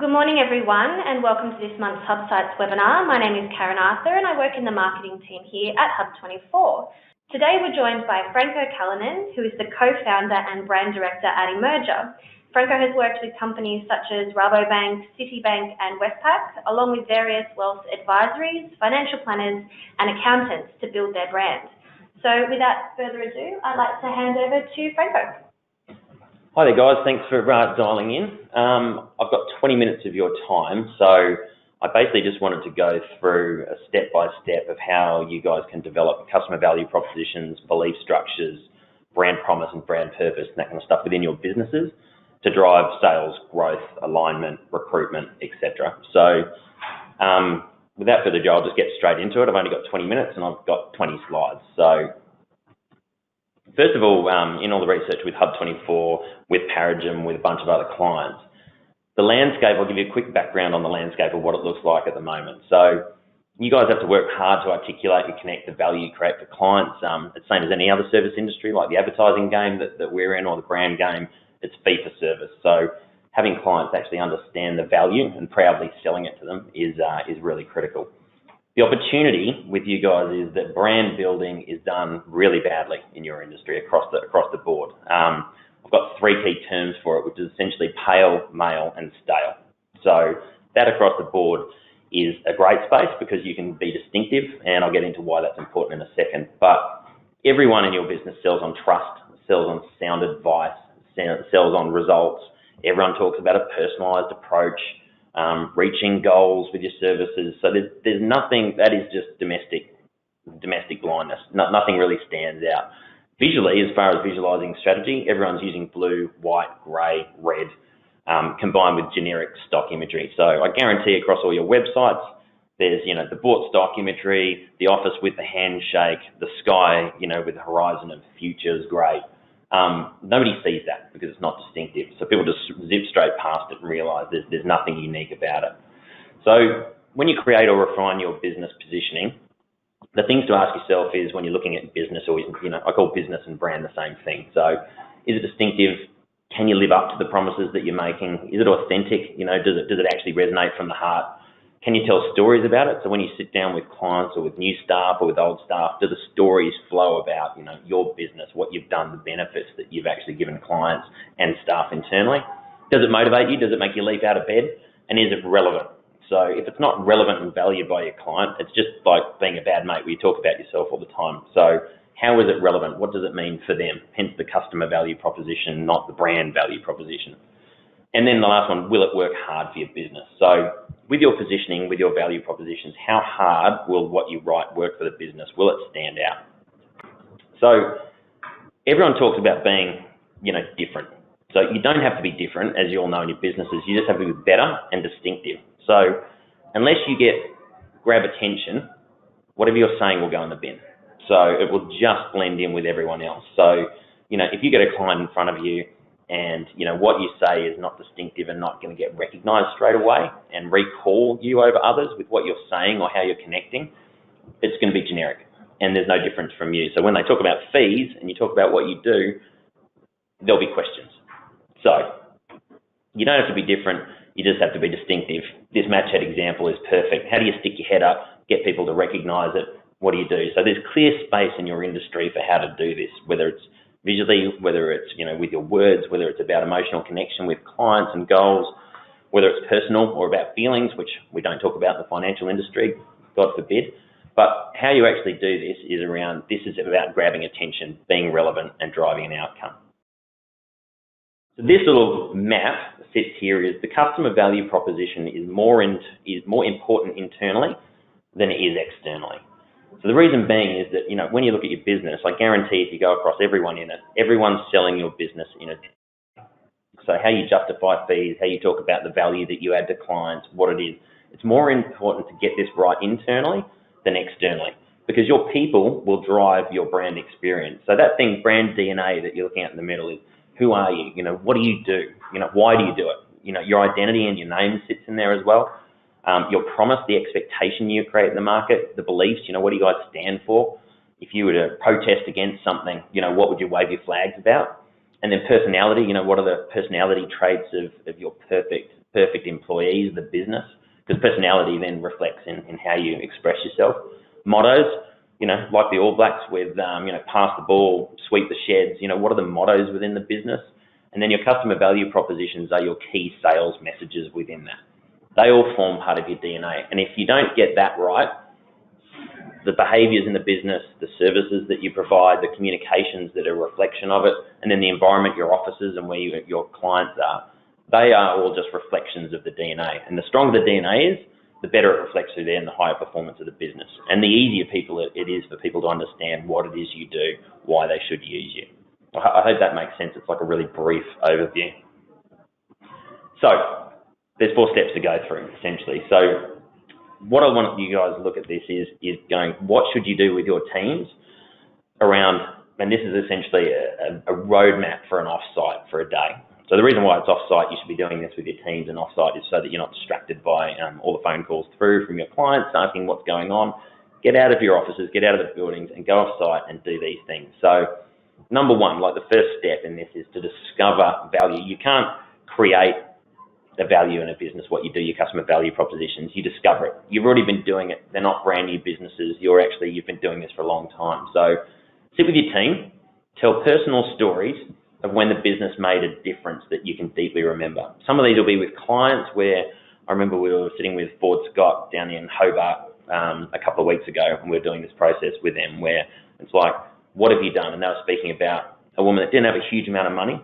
Good morning everyone and welcome to this month's HUBsights webinar. My name is Karen Arthur and I work in the marketing team here at HUB24. Today we're joined by Franco Callanan, who is the co-founder and brand director at Emerger. Franco has worked with companies such as Rabobank, Citibank and Westpac, along with various wealth advisories, financial planners and accountants to build their brand. So without further ado, I'd like to hand over to Franco. Hi there guys, thanks for dialing in. I've got 20 minutes of your time, so I basically just wanted to go through a step-by-step of how you guys can develop customer value propositions, belief structures, brand promise and brand purpose and that kind of stuff within your businesses to drive sales, growth, alignment, recruitment, etc. So without further ado, I'll just get straight into it. I've only got 20 minutes and I've got 20 slides. So first of all, in all the research with HUB24, with Paragem, with a bunch of other clients, the landscape, I'll give you a quick background on the landscape of what it looks like at the moment. So you guys have to work hard to articulate and connect the value you create for clients. It's the same as any other service industry, like the advertising game that we're in or the brand game, it's fee for service. So having clients actually understand the value and proudly selling it to them is really critical. The opportunity with you guys is that brand building is done really badly in your industry across the board. I've got three key terms for it, which is essentially pale, male, and stale. So that across the board is a great space because you can be distinctive, and I'll get into why that's important in a second. But everyone in your business sells on trust, sells on sound advice, sells on results. Everyone talks about a personalised approach. Reaching goals with your services. So there's nothing that is just domestic blindness. Nothing really stands out. Visually, as far as visualizing strategy, everyone's using blue, white, grey, red, combined with generic stock imagery. So I guarantee across all your websites, there's, the bought stock imagery, the office with the handshake, the sky, with the horizon of futures, grey. Nobody sees that because it's not distinctive. So people just zip straight past it and realise there's nothing unique about it. So when you create or refine your business positioning, the things to ask yourself is when you're looking at business, or I call business and brand the same thing. So is it distinctive? Can you live up to the promises that you're making? Is it authentic? Does it actually resonate from the heart? Can you tell stories about it? So when you sit down with clients or with new staff or with old staff, do the stories flow about, your business, what you've done, the benefits that you've actually given clients and staff internally? Does it motivate you? Does it make you leap out of bed? And is it relevant? So if it's not relevant and valued by your client, it's just like being a bad mate where you talk about yourself all the time. So how is it relevant? What does it mean for them? Hence the customer value proposition, not the brand value proposition. And then the last one, will it work hard for your business? So with your positioning, with your value propositions, how hard will what you write work for the business? Will it stand out? So everyone talks about being, different. So you don't have to be different, as you all know in your businesses. You just have to be better and distinctive. So unless you grab attention, whatever you're saying will go in the bin. So it will just blend in with everyone else. So, if you get a client in front of you and, what you say is not distinctive and not going to get recognised straight away and recall you over others with what you're saying or how you're connecting, it's going to be generic and there's no difference from you. So when they talk about fees and you talk about what you do, there'll be questions. So you don't have to be different, you just have to be distinctive. This match head example is perfect. How do you stick your head up, get people to recognise it? What do you do? So there's clear space in your industry for how to do this, whether it's visually, whether it's, with your words, whether it's about emotional connection with clients and goals, whether it's personal or about feelings, which we don't talk about in the financial industry, God forbid. But how you actually do this is about grabbing attention, being relevant and driving an outcome. So this little map sits here is the customer value proposition is more important internally than it is externally. So the reason being is that, when you look at your business, I guarantee if you go across everyone in it, everyone's selling your business in it. So how you justify fees, how you talk about the value that you add to clients, what it is, it's more important to get this right internally than externally because your people will drive your brand experience. So that thing, brand DNA that you're looking at in the middle is who are you? What do you do? Why do you do it? Your identity and your name sits in there as well. Your promise, the expectation you create in the market, the beliefs, what do you guys stand for? If you were to protest against something, what would you wave your flags about? And then personality, what are the personality traits of your perfect perfect employees of the business, because personality then reflects in how you express yourself. Mottos, like the All Blacks with, pass the ball, sweep the sheds, what are the mottos within the business? And then your customer value propositions are your key sales messages within that. They all form part of your DNA. And if you don't get that right, the behaviours in the business, the services that you provide, the communications that are a reflection of it, and then the environment, your offices and where your clients are, they are all just reflections of the DNA. And the stronger the DNA is, the better it reflects through there and the higher performance of the business. And the easier it is for people to understand what it is you do, why they should use you. I hope that makes sense. It's like a really brief overview. So there's 4 steps to go through, essentially. So what I want you guys to look at this is going, what should you do with your teams around, and this is essentially a roadmap for an off-site for a day. So the reason why it's off-site, you should be doing this with your teams and off-site, is so that you're not distracted by all the phone calls through from your clients asking what's going on. Get out of your offices, get out of the buildings and go off-site and do these things. So number one, like the first step in this is to discover value. You can't create the value in a business, what you do, your customer value propositions, you discover it. You've already been doing it. They're not brand new businesses. You've been doing this for a long time. So sit with your team, tell personal stories of when the business made a difference that you can deeply remember. Some of these will be with clients where I remember we were sitting with Ford Scott down in Hobart a couple of weeks ago, and we were doing this process with them where it's like, what have you done? And they were speaking about a woman that didn't have a huge amount of money,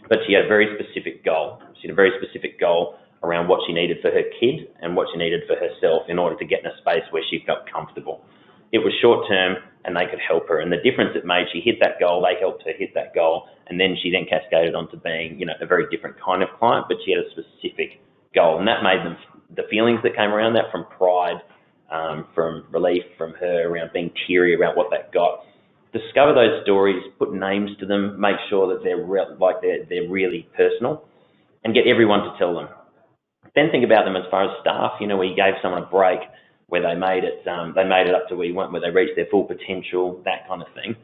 but she had a very specific goal. She had a very specific goal around what she needed for her kid and what she needed for herself in order to get in a space where she felt comfortable. It was short term and they could help her. And the difference it made, she hit that goal, they helped her hit that goal, and then she then cascaded onto being, a very different kind of client, but she had a specific goal. And that made them, the feelings that came around that, from pride, from relief from her, around being teary about what they got. Discover those stories, put names to them, make sure that they're really personal, and get everyone to tell them. Then think about them as far as staff, where you gave someone a break, where they made it up to where you went, where they reached their full potential, that kind of thing.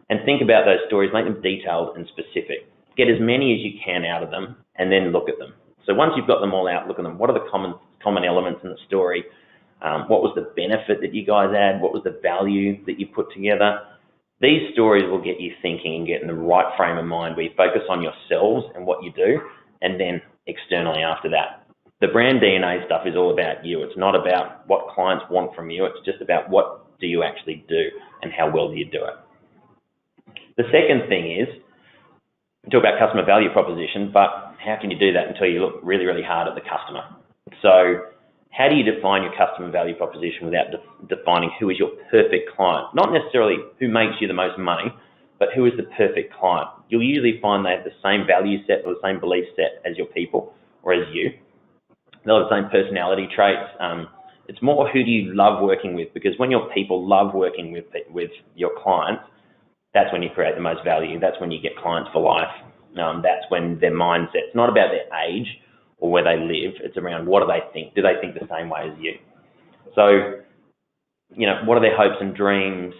And think about those stories, make them detailed and specific. Get as many as you can out of them, and then look at them. So once you've got them all out, look at them. What are the common elements in the story? What was the benefit that you guys had? What was the value that you put together? These stories will get you thinking and get in the right frame of mind where you focus on yourselves and what you do, and then externally after that. The brand DNA stuff is all about you. It's not about what clients want from you. It's just about what do you actually do and how well do you do it. The second thing is, we talk about customer value proposition, but how can you do that until you look really, really hard at the customer? So how do you define your customer value proposition without defining who is your perfect client? Not necessarily who makes you the most money, but who is the perfect client. You'll usually find they have the same value set or the same belief set as your people or as you. They'll have the same personality traits. It's more who do you love working with, because when your people love working with your clients, that's when you create the most value. That's when you get clients for life. That's when their mindset's not about their age or where they live. It's around what do they think? Do they think the same way as you? So, what are their hopes and dreams?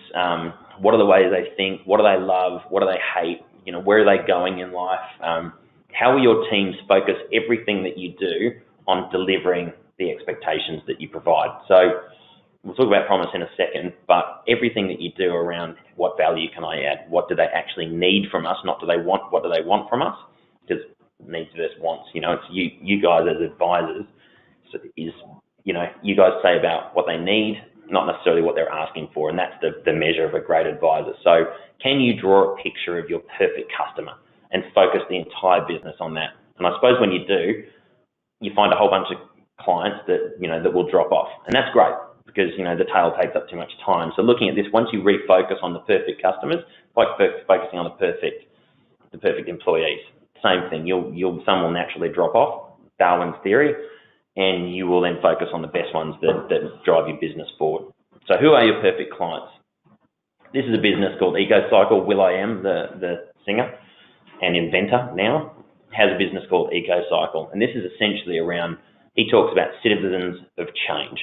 What are the ways they think? What do they love? What do they hate? Where are they going in life? How will your teams focus everything that you do on delivering the expectations that you provide? So we'll talk about promise in a second, but everything that you do around what value can I add? What do they actually need from us? Not do they want, what do they want from us? Because needs versus wants, it's you guys as advisors, you guys say about what they need, not necessarily what they're asking for, and that's the measure of a great advisor. So can you draw a picture of your perfect customer and focus the entire business on that? And I suppose when you do, you find a whole bunch of clients that, that will drop off, and that's great because, the tail takes up too much time. So looking at this, once you refocus on the perfect customers, like focusing on the perfect employees, same thing. Some will naturally drop off, Darwin's theory, and you will then focus on the best ones that drive your business forward. So who are your perfect clients? This is a business called EcoCycle. Will.i.am, the singer and inventor now, has a business called EcoCycle. And this is essentially around, he talks about citizens of change.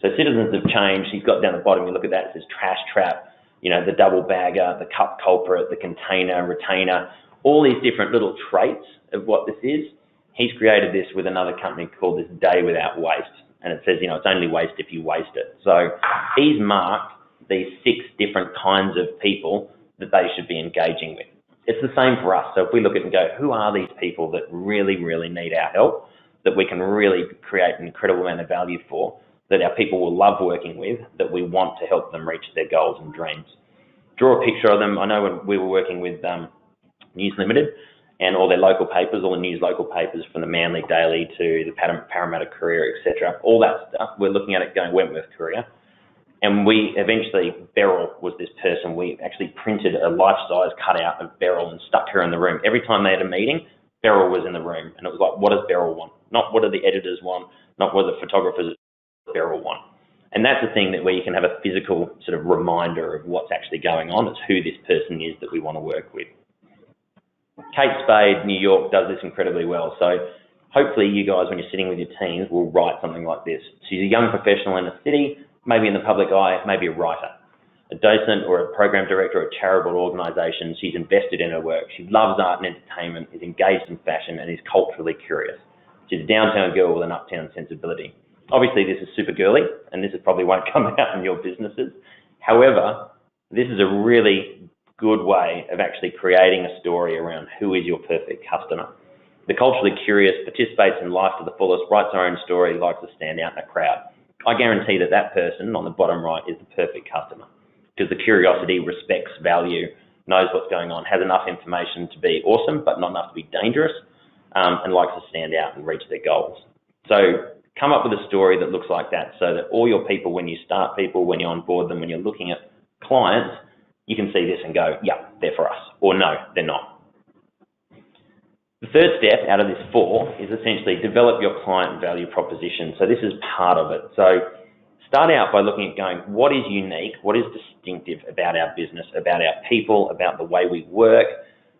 So citizens of change, he's got down the bottom, you look at that, it says trash trap, the double bagger, the cup culprit, the container, retainer, all these different little traits of what this is. He's created this with another company called this Day Without Waste. And it says, it's only waste if you waste it. So he's marked these 6 different kinds of people that they should be engaging with. It's the same for us. So if we look at it and go, who are these people that really, really need our help, that we can really create an incredible amount of value for, that our people will love working with, that we want to help them reach their goals and dreams. Draw a picture of them. I know when we were working with News Limited and all their local papers, all the news local papers from the Manly Daily to the Parramatta Courier, etc., all that stuff, we're looking at it going Wentworth Courier. And we eventually, Beryl was this person. We actually printed a life-size cutout of Beryl and stuck her in the room. Every time they had a meeting, Beryl was in the room. And it was like, what does Beryl want? Not what do the editors want, not what the photographers Beryl want. And that's the thing that where you can have a physical sort of reminder of what's actually going on. It's who this person is that we want to work with. Kate Spade, New York, does this incredibly well. So hopefully you guys, when you're sitting with your teams, will write something like this. She's a young professional in a city, maybe in the public eye, maybe a writer, a docent or a program director or a charitable organisation. She's invested in her work. She loves art and entertainment, is engaged in fashion, and is culturally curious. She's a downtown girl with an uptown sensibility. Obviously, this is super girly, and this probably won't come out in your businesses. However, this is a really good way of actually creating a story around who is your perfect customer. The culturally curious participates in life to the fullest, writes her own story, likes to stand out in a crowd. I guarantee that that person on the bottom right is the perfect customer because the curiosity respects value, knows what's going on, has enough information to be awesome, but not enough to be dangerous, and likes to stand out and reach their goals. So come up with a story that looks like that so that all your people, when you start people, when you onboard them, when you're looking at clients, you can see this and go, yeah, they're for us, or no, they're not. The third step out of this 4 is essentially develop your client value proposition. So this is part of it. So start out by looking at going, what is unique, what is distinctive about our business, about our people, about the way we work,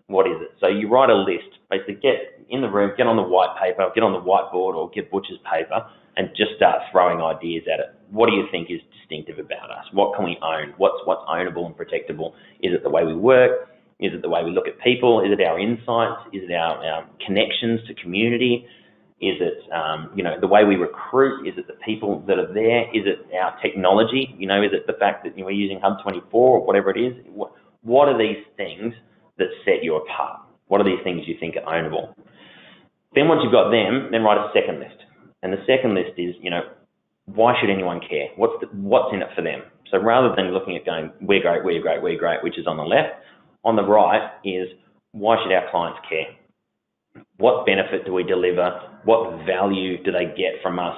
what is it? So you write a list, basically get in the room, get on the white paper, get on the whiteboard or get butcher's paper and just start throwing ideas at it. What do you think is distinctive about us? What can we own? What's ownable and protectable? Is it the way we work? Is it the way we look at people? Is it our insights? Is it our connections to community? Is it the way we recruit? Is it the people that are there? Is it our technology? Is it the fact that we're using Hub24 or whatever it is? What are these things that set you apart? What are these things you think are ownable? Then once you've got them, then write a second list. And the second list is, why should anyone care? What's in it for them? So rather than looking at going, we're great, we're great, we're great, which is on the left, on the right is, why should our clients care? What benefit do we deliver? What value do they get from us?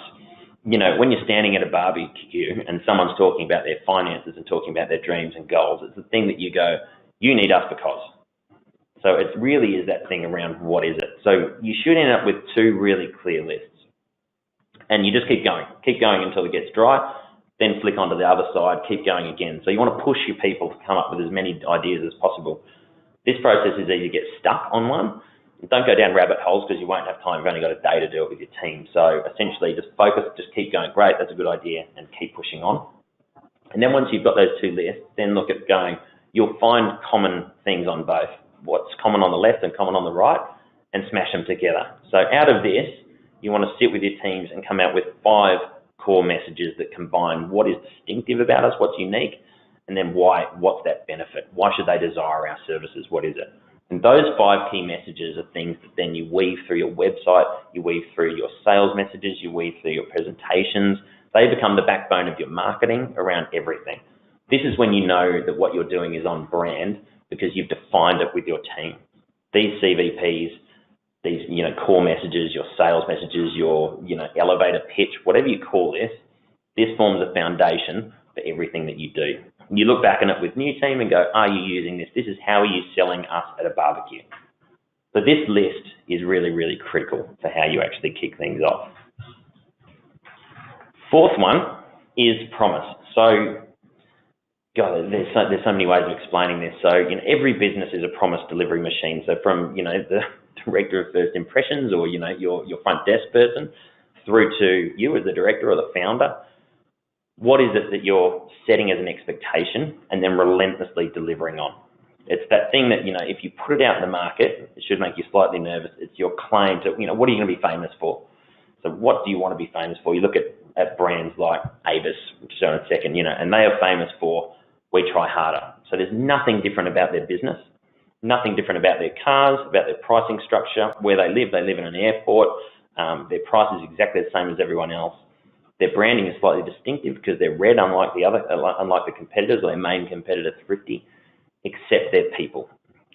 When you're standing at a barbecue and someone's talking about their finances and talking about their dreams and goals, it's the thing that you go, you need us because. So it really is that thing around what is it. So you should end up with 2 really clear lists. And you just keep going until it gets dry, then flick onto the other side, keep going again. So you want to push your people to come up with as many ideas as possible. This process is easy to get stuck on one. Don't go down rabbit holes because you won't have time. You've only got a day to do it with your team. So essentially just focus, just keep going, great, that's a good idea, and keep pushing on. And then once you've got those 2 lists, then look at going, you'll find common things on both. What's common on the left and common on the right, and smash them together. So out of this, you want to sit with your teams and come out with 5 core messages that combine what is distinctive about us, what's unique, and then why, what's that benefit? Why should they desire our services? What is it? And those 5 key messages are things that then you weave through your website, you weave through your sales messages, you weave through your presentations. They become the backbone of your marketing around everything. This is when you know that what you're doing is on brand because you've defined it with your team. These CVPs, these core messages, your sales messages, your elevator pitch, whatever you call this forms a foundation for everything that you do. You look back on it with new team and go, are you using this? This is how are you selling us at a barbecue. So this list is really, really critical for how you actually kick things off. 4th one is promise. So, God, there's so many ways of explaining this. So, every business is a promise delivery machine. So from, the director of first impressions or, your front desk person through to you as the director or the founder, what is it that you're setting as an expectation and then relentlessly delivering on? It's that thing that, if you put it out in the market, it should make you slightly nervous. It's your claim to, what are you going to be famous for? So what do you want to be famous for? You look at brands like Avis, which is in a second, and they are famous for, we try harder. So there's nothing different about their business, nothing different about their cars, about their pricing structure, where they live in an airport. Their price is exactly the same as everyone else. Their branding is slightly distinctive because they're red, unlike the competitors, or their main competitor, Thrifty, except their people.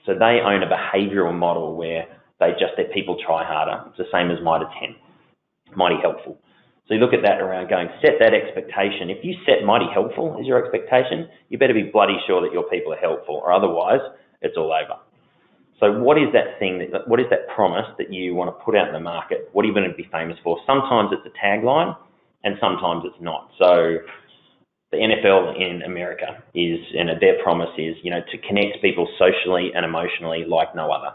So they own a behavioural model where their people try harder. It's the same as Mitre 10, Mighty Helpful. So you look at that around going, set that expectation. If you set Mighty Helpful as your expectation, you better be bloody sure that your people are helpful, or otherwise it's all over. So what is that thing, what is that promise that you want to put out in the market? What are you going to be famous for? Sometimes it's a tagline and sometimes it's not. So the NFL in America their promise is, to connect people socially and emotionally like no other.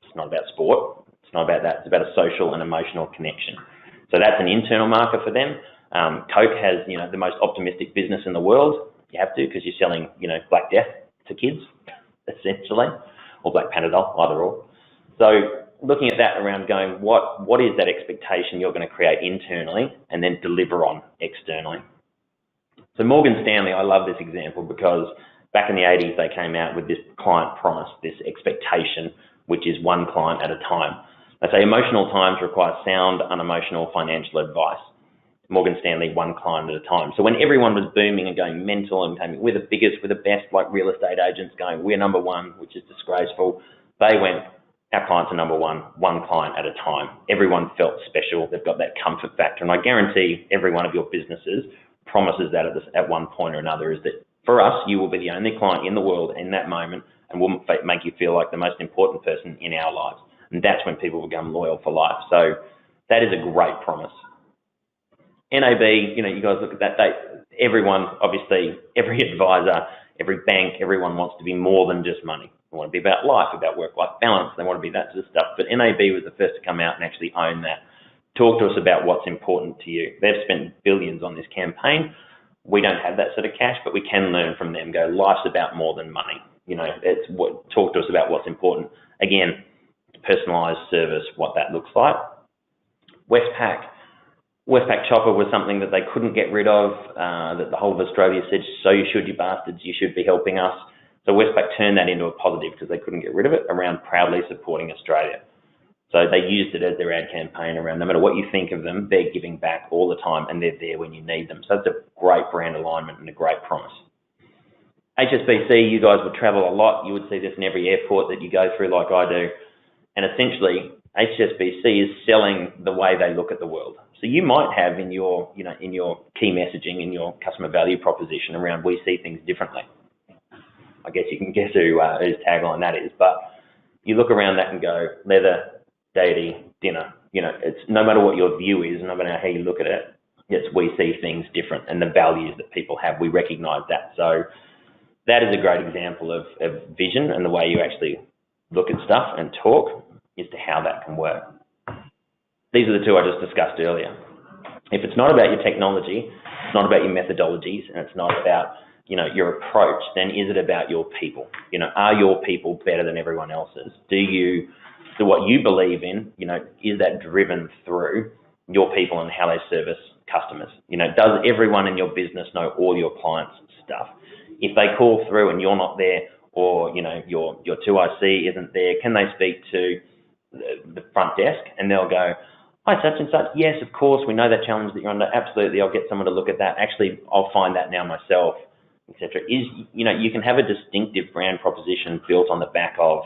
It's not about sport. It's not about that. It's about a social and emotional connection. So that's an internal marker for them. Coke has, the most optimistic business in the world. You have to, because you're selling, Black Death to kids, essentially, or Black Panadol, either or. So looking at that around going, what is that expectation you're going to create internally and then deliver on externally? So Morgan Stanley, I love this example because back in the 80s, they came out with this client promise, this expectation, which is one client at a time. They say emotional times require sound, unemotional financial advice. Morgan Stanley, one client at a time. So when everyone was booming and going mental and saying, we're the biggest, we're the best, like real estate agents going, we're number one, which is disgraceful, they went, our clients are number one client at a time. Everyone felt special. They've got that comfort factor. And I guarantee every one of your businesses promises that at one point or another, is that for us, you will be the only client in the world in that moment and will make you feel like the most important person in our lives. And that's when people become loyal for life. So that is a great promise. NAB, you guys look at that. Everyone, obviously, every advisor, every bank, everyone wants to be more than just money. They want to be about life, about work-life balance. They want to be that sort of stuff. But NAB was the first to come out and actually own that. Talk to us about what's important to you. They've spent billions on this campaign. We don't have that sort of cash, but we can learn from them. Go, life's about more than money. Talk to us about what's important. Again, personalised service, what that looks like. Westpac Chopper was something that they couldn't get rid of, that the whole of Australia said, so you should, you bastards, you should be helping us. So Westpac turned that into a positive because they couldn't get rid of it, around proudly supporting Australia. So they used it as their ad campaign around, no matter what you think of them, they're giving back all the time and they're there when you need them. So it's a great brand alignment and a great promise. HSBC, you guys would travel a lot. You would see this in every airport that you go through like I do. And essentially, HSBC is selling the way they look at the world. So you might have in your key messaging, in your customer value proposition around, we see things differently. I guess you can guess whose tagline that is. But you look around that and go, leather, deity, dinner. It's no matter what your view is, no matter how you look at it, it's we see things different, and the values that people have, we recognise that. So that is a great example of vision and the way you actually look at stuff and talk as to how that can work. These are the two I just discussed earlier. If it's not about your technology, it's not about your methodologies, and it's not about your approach, then is it about your people? Are your people better than everyone else's? Do what you believe in, is that driven through your people and how they service customers? Does everyone in your business know all your clients' stuff? If they call through and you're not there, or your 2IC isn't there, can they speak to the front desk and they'll go, hi, such and such. Yes, of course, we know that challenge that you're under. Absolutely, I'll get someone to look at that. Actually, I'll find that now myself, etc. You can have a distinctive brand proposition built on the back of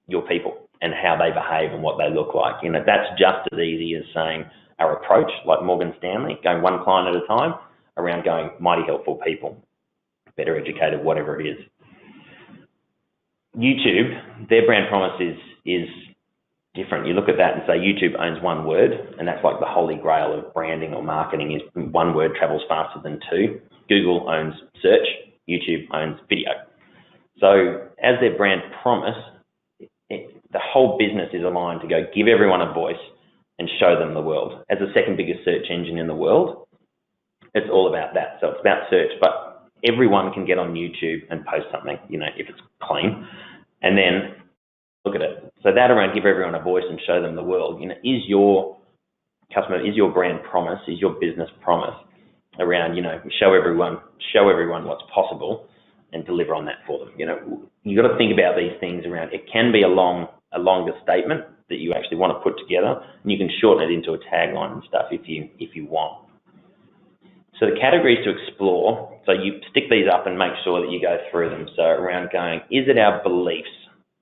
your people and how they behave and what they look like. That's just as easy as saying our approach, like Morgan Stanley, going one client at a time, around going mighty helpful people, better educated, whatever it is. YouTube, their brand promise is different. You look at that and say YouTube owns one word, and that's like the holy grail of branding or marketing, is one word travels faster than two. Google owns search, YouTube owns video. So as their brand promise, the whole business is aligned to go give everyone a voice and show them the world. As the second biggest search engine in the world, it's all about that. So it's about search, but everyone can get on YouTube and post something, if it's clean, and then look at it. So that around give everyone a voice and show them the world. Is your customer, is your brand promise, is your business promise around, show everyone what's possible and deliver on that for them. You've got to think about these things around, it can be a longer statement that you actually want to put together, and you can shorten it into a tagline and stuff if you want. So the categories to explore, so you stick these up and make sure that you go through them. So around going, is it our beliefs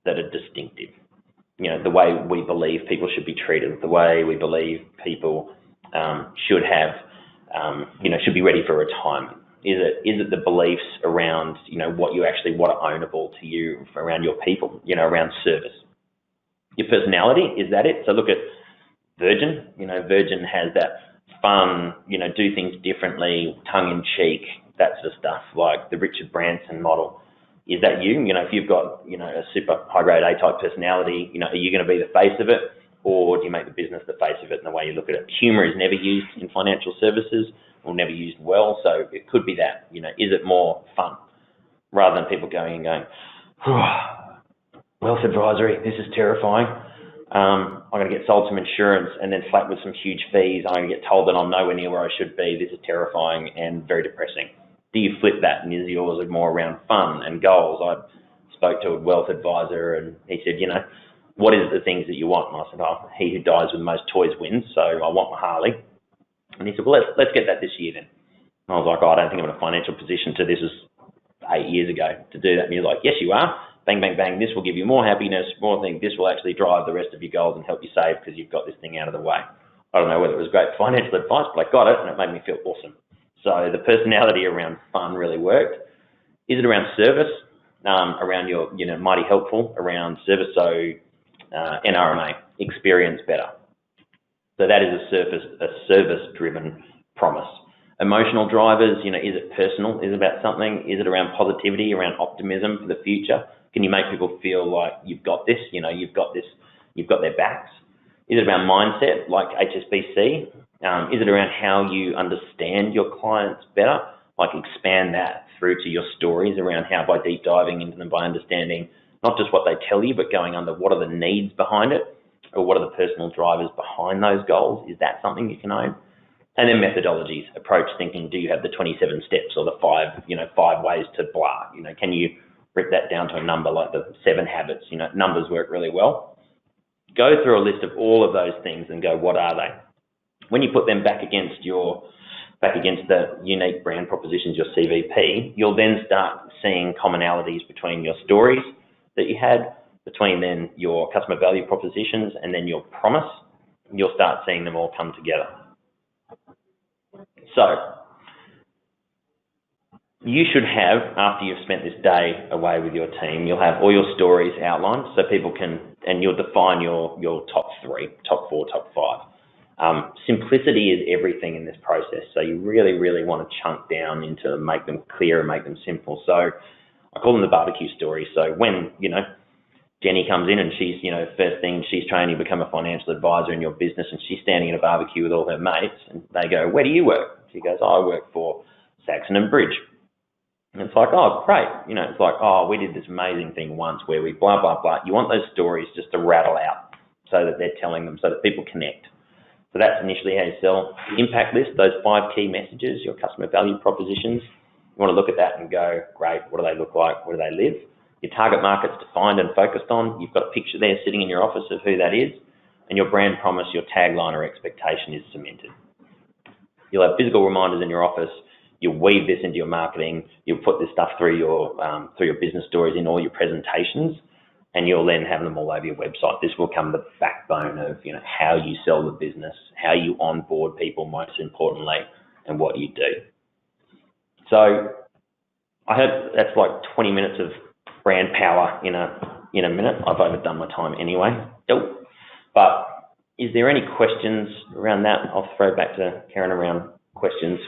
that are distinctive? The way we believe people should be treated, the way we believe people should have, should be ready for retirement. Is it the beliefs around, what you actually want ownable to you around your people, around service? Your personality, is that it? So look at Virgin. Virgin has that fun, do things differently, tongue-in-cheek, that sort of stuff, like the Richard Branson model. Is that you? If you've got, a super high-grade A-type personality, are you going to be the face of it, or do you make the business the face of it in the way you look at it? Humour is never used in financial services, or never used well, so it could be that. Is it more fun? Rather than people going, wealth advisory, this is terrifying. I'm going to get sold some insurance and then slapped with some huge fees. I'm going to get told that I'm nowhere near where I should be. This is terrifying and very depressing. Do you flip that, and is yours more around fun and goals? I spoke to a wealth advisor and he said, what is the things that you want? And I said, he who dies with the most toys wins, so I want my Harley. And he said, well, let's get that this year then. And I was like, I don't think I'm in a financial position to, this was 8 years ago, to do that. And he was like, yes, you are. Bang, bang, bang, this will give you more happiness, more things. This will actually drive the rest of your goals and help you save because you've got this thing out of the way. I don't know whether it was great financial advice, but I got it and it made me feel awesome. So the personality around fun really worked. Is it around service? Around your, mighty helpful around service, so NRMA, experience better. So that is a service-driven promise. Emotional drivers, is it personal? Is it about something? Is it around positivity, around optimism for the future? Can you make people feel like you've got this, you've got this, you've got their backs? Is it about mindset, like HSBC? Is it around how you understand your clients better? Like expand that through to your stories around how, by deep diving into them, by understanding not just what they tell you, but going under what are the needs behind it, or what are the personal drivers behind those goals? Is that something you can own? And then methodologies, approach thinking, do you have the 27 steps or the 5 ways to blah? Can you break that down to a number like the 7 habits? Numbers work really well. Go through a list of all of those things and go, what are they? When you put them back against the unique brand propositions, your CVP, you'll then start seeing commonalities between your stories that you had, between then your customer value propositions and then your promise. You'll start seeing them all come together. So you should have, after you've spent this day away with your team, you'll have all your stories outlined so people can, and you'll define your top 3, top 4, top 5. Simplicity is everything in this process. So you really, really want to chunk down into make them clear and make them simple. So I call them the barbecue stories. So when, Jenny comes in and she's, first thing, she's training to become a financial advisor in your business, and she's standing in a barbecue with all her mates, and they go, where do you work? She goes, I work for Saxon and Bridge. And it's like, oh, great. It's like, oh, we did this amazing thing once where we blah, blah, blah. You want those stories just to rattle out so that they're telling them, so that people connect. So that's initially how you sell. Impact list, those 5 key messages, your customer value propositions. You want to look at that and go, great, what do they look like? Where do they live? Your target market's defined and focused on. You've got a picture there sitting in your office of who that is. And your brand promise, your tagline or expectation is cemented. You'll have physical reminders in your office. You'll weave this into your marketing. You'll put this stuff through your business stories in all your presentations, and you'll then have them all over your website. This will become the backbone of how you sell the business, how you onboard people, most importantly, and what you do. So I hope that's like 20 minutes of brand power in a minute. I've overdone my time anyway. But is there any questions around that? I'll throw back to Karen around questions.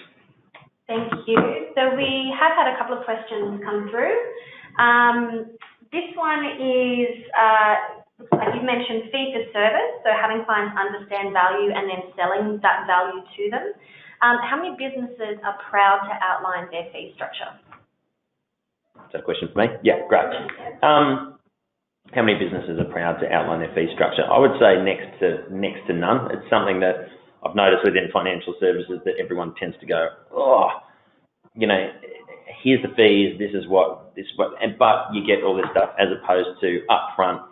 Thank you. So we have had a couple of questions come through. This one is, looks like you mentioned fee for service, so having clients understand value and then selling that value to them. How many businesses are proud to outline their fee structure? Is that a question for me? Yeah, great. How many businesses are proud to outline their fee structure? I would say next to none. It's something that I've noticed within financial services that everyone tends to go, here's the fees, but you get all this stuff as opposed to upfront,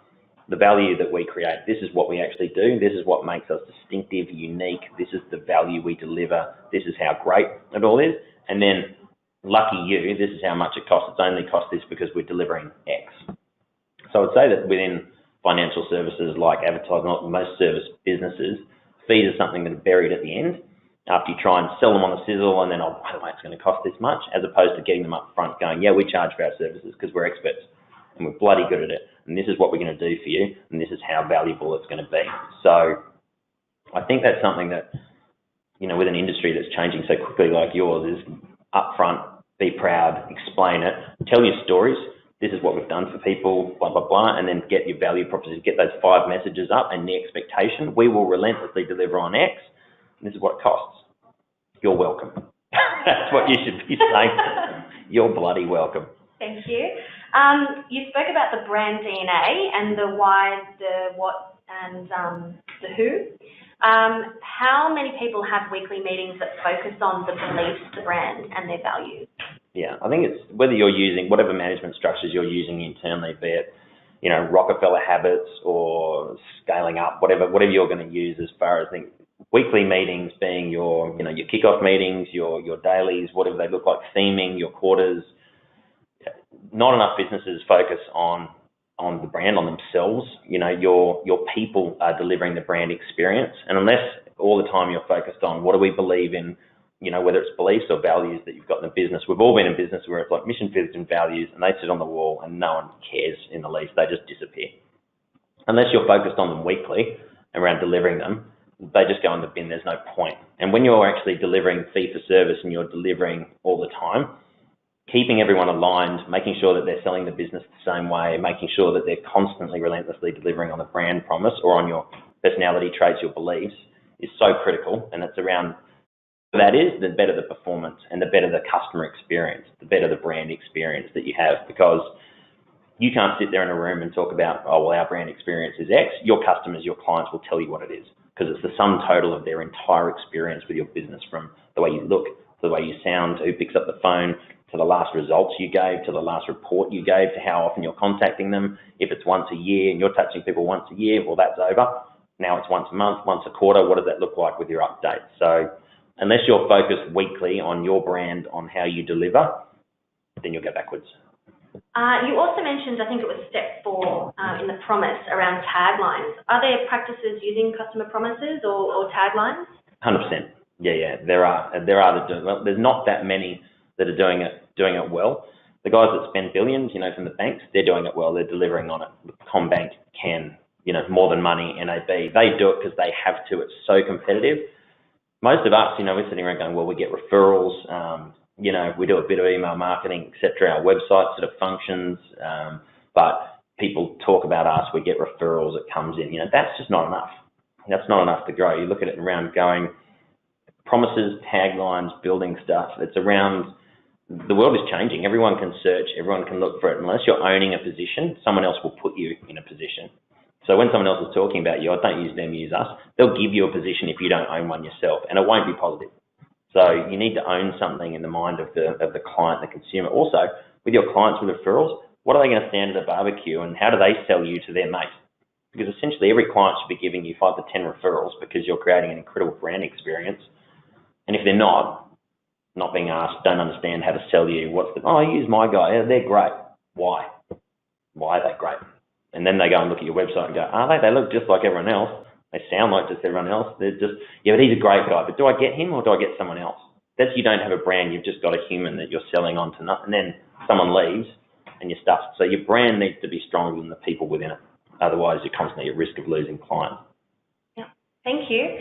the value that we create. This is what we actually do. This is what makes us distinctive, unique. This is the value we deliver. This is how great it all is. And then, lucky you, this is how much it costs. It's only cost this because we're delivering X. So I would say that within financial services like advertising, most service businesses, fees are something that are buried at the end after you try and sell them on the sizzle and then, by the way, it's going to cost this much, as opposed to getting them up front going, yeah, we charge for our services because we're experts and we're bloody good at it. And this is what we're going to do for you and this is how valuable it's going to be. So I think that's something that, with an industry that's changing so quickly like yours, is upfront, be proud, explain it, tell your stories. This is what we've done for people, blah, blah, blah, and then get your value proposition, get those 5 messages up and the expectation. We will relentlessly deliver on X. This is what it costs. You're welcome. That's what you should be saying. You're bloody welcome. Thank you. You spoke about the brand DNA and the why, the what, and the who. How many people have weekly meetings that focus on the beliefs, the brand, and their values? Yeah, I think it's whether you're using whatever management structures you're using internally, be it, Rockefeller habits or scaling up, whatever you're going to use as far as weekly meetings being your kickoff meetings, your dailies, whatever they look like, theming, your quarters. Not enough businesses focus on the brand, on themselves. Your people are delivering the brand experience. And unless all the time you're focused on what do we believe in, whether it's beliefs or values that you've got in the business. We've all been in business where it's like mission, vision, values, and they sit on the wall and no one cares in the least. They just disappear. Unless you're focused on them weekly around delivering them, they just go in the bin. There's no point. And when you're actually delivering fee for service and you're delivering all the time, keeping everyone aligned, making sure that they're selling the business the same way, making sure that they're constantly, relentlessly delivering on the brand promise or on your personality traits, your beliefs, is so critical. And it's around that is, the better the performance and the better the customer experience, the better the brand experience that you have, because you can't sit there in a room and talk about, our brand experience is X. Your customers, your clients will tell you what it is, because it's the sum total of their entire experience with your business, from the way you look, to the way you sound, to who picks up the phone, to the last results you gave, to the last report you gave, to how often you're contacting them. If it's once a year and you're touching people once a year, well, that's over. Now it's once a month, once a quarter. What does that look like with your updates? So unless you're focused weekly on your brand, on how you deliver, then you'll go backwards. You also mentioned, I think it was step 4 in the promise around taglines. Are there practices using customer promises or taglines? 100%. Yeah. There are that do it well. There's not that many that are doing it well. The guys that spend billions, from the banks, they're doing it well. They're delivering on it. CommBank can, more than money, NAB. They do it because they have to. It's so competitive. Most of us, we're sitting around going, well, we get referrals, we do a bit of email marketing, etc. Our website sort of functions, but people talk about us, we get referrals, it comes in. That's just not enough. That's not enough to grow. You look at it around going, promises, taglines, building stuff. It's around, the world is changing. Everyone can search, everyone can look for it. Unless you're owning a position, someone else will put you in a position. So when someone else is talking about you, don't use them, use us. They'll give you a position if you don't own one yourself, and it won't be positive. So you need to own something in the mind of the client, the consumer. Also, with your clients with referrals, what are they going to stand at a barbecue and how do they sell you to their mate? Because essentially every client should be giving you 5 to 10 referrals because you're creating an incredible brand experience. And if they're not being asked, don't understand how to sell you, I use my guy, they're great. Why? Why are they great? And then they go and look at your website and go, are they? They look just like everyone else. They sound like just everyone else. They're just, but he's a great guy. But do I get him or do I get someone else? That's, you don't have a brand. You've just got a human that you're selling on to, and then someone leaves and you're stuffed. So your brand needs to be stronger than the people within it. Otherwise, you're constantly at risk of losing clients. Yeah. Thank you.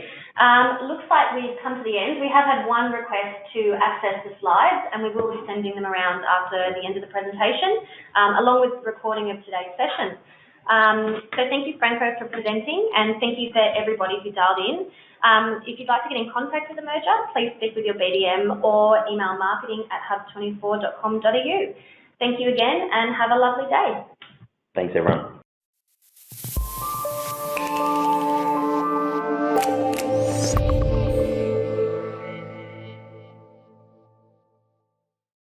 Looks like we've come to the end. We have had one request to access the slides, and we will be sending them around after the end of the presentation, along with the recording of today's session. So thank you, Franco, for presenting, and thank you for everybody who dialed in. If you'd like to get in contact with the merger, please speak with your BDM or email marketing@hub24.com.au. Thank you again and have a lovely day. Thanks, everyone.